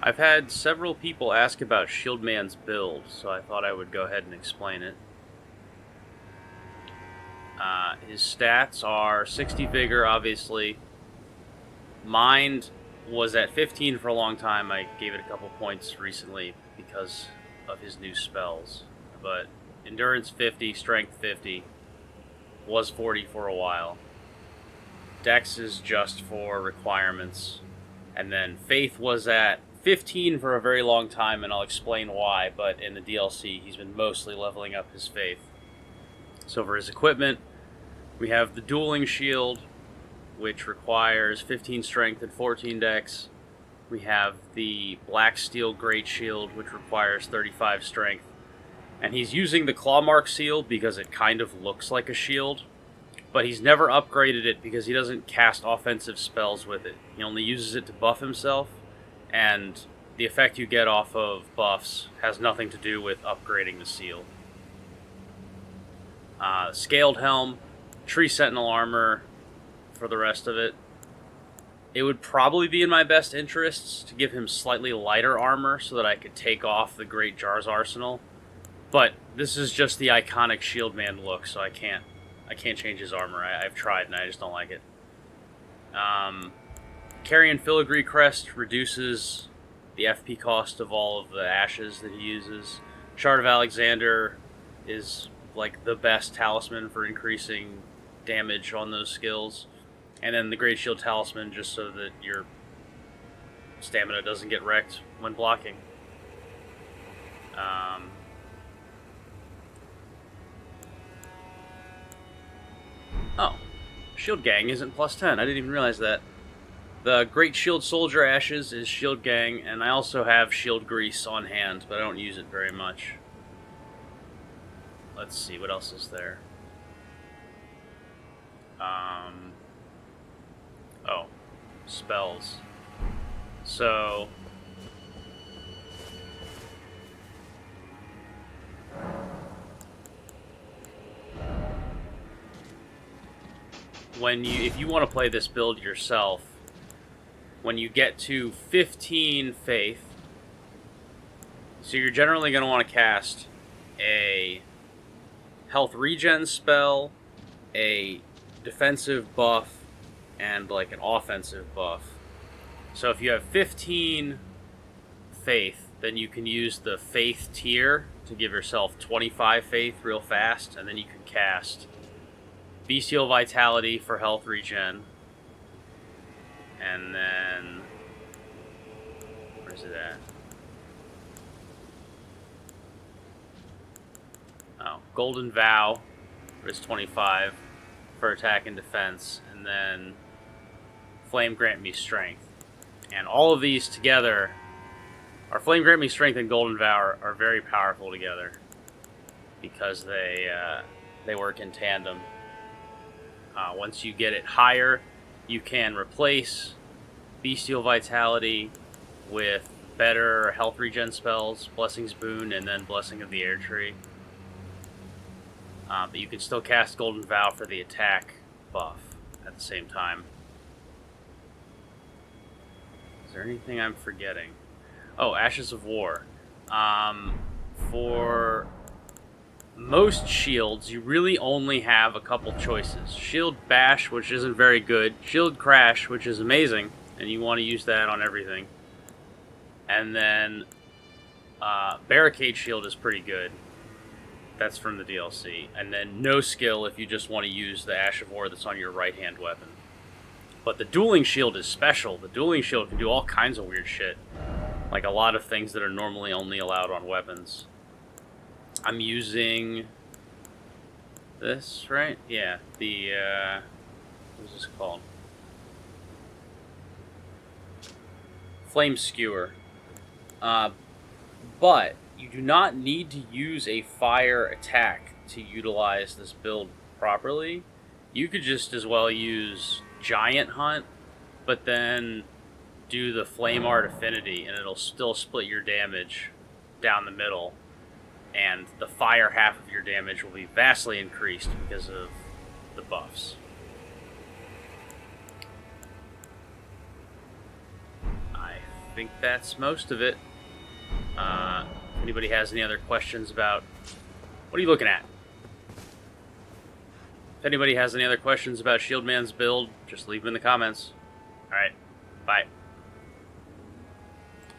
I've had several people ask about Shieldman's build, so I thought I would go ahead and explain it. His stats are 60 vigor, obviously. Mind was at 15 for a long time. I gave it a couple points recently because of his new spells. But endurance 50, strength 50, was 40 for a while. Dex is just for requirements. And then faith was at 15 for a very long time, and I'll explain why, but in the DLC he's been mostly leveling up his faith. So for his equipment, we have the dueling shield, which requires 15 strength and 14 dex. We have the black steel great shield, which requires 35 strength. And he's using the claw mark seal because it kind of looks like a shield, but he's never upgraded it because he doesn't cast offensive spells with it. He only uses it to buff himself, and the effect you get off of buffs has nothing to do with upgrading the seal. Scaled helm, tree sentinel armor for the rest of it. It would probably be in my best interests to give him slightly lighter armor so that I could take off the Great Jar's arsenal, but this is just the iconic Shieldman look, so I can't change his armor. I've tried and I just don't like it. Carrion Filigree Crest reduces the FP cost of all of the ashes that he uses. Shard of Alexander is like the best talisman for increasing damage on those skills. And then the Great Shield Talisman just so that your stamina doesn't get wrecked when blocking. Oh, Shield Gang isn't plus 10. I didn't even realize that. The Great Shield Soldier Ashes is Shield Gang, and I also have Shield Grease on hand, but I don't use it very much. Let's see, what else is there? Oh, spells. So, if you want to play this build yourself, when you get to 15 faith, so you're generally going to want to cast a health regen spell, a defensive buff, and like an offensive buff. So if you have 15 faith, then you can use the faith tier to give yourself 25 faith real fast, and then you can cast Bestial Vitality for health regen. And then, where's it at? Oh, Golden Vow is 25 for attack and defense, and then Flame Grant Me Strength. And all of these together, our Flame Grant Me Strength and Golden Vow are very powerful together because they work in tandem. Once you get it higher, you can replace Bestial Vitality with better health regen spells, Blessing's Boon, and then Blessing of the Air Tree. But you can still cast Golden Vow for the attack buff at the same time. Is there anything I'm forgetting? Oh, Ashes of War. For most shields, you really only have a couple choices. Shield Bash, which isn't very good. Shield Crash, which is amazing, and you want to use that on everything. And then Barricade Shield is pretty good. That's from the DLC. And then No Skill if you just want to use the Ash of War that's on your right-hand weapon. But the Dueling Shield is special. The Dueling Shield can do all kinds of weird shit. Like a lot of things that are normally only allowed on weapons. I'm using this, right? Yeah, the, what's this called? Flame Skewer. But you do not need to use a fire attack to utilize this build properly. You could just as well use Giant Hunt, but then do the Flame Art Affinity, and it'll still split your damage down the middle. And the fire half of your damage will be vastly increased because of the buffs. I think that's most of it. If anybody has any other questions about... What are you looking at? If anybody has any other questions about Shieldman's build, just leave them in the comments. Alright, bye.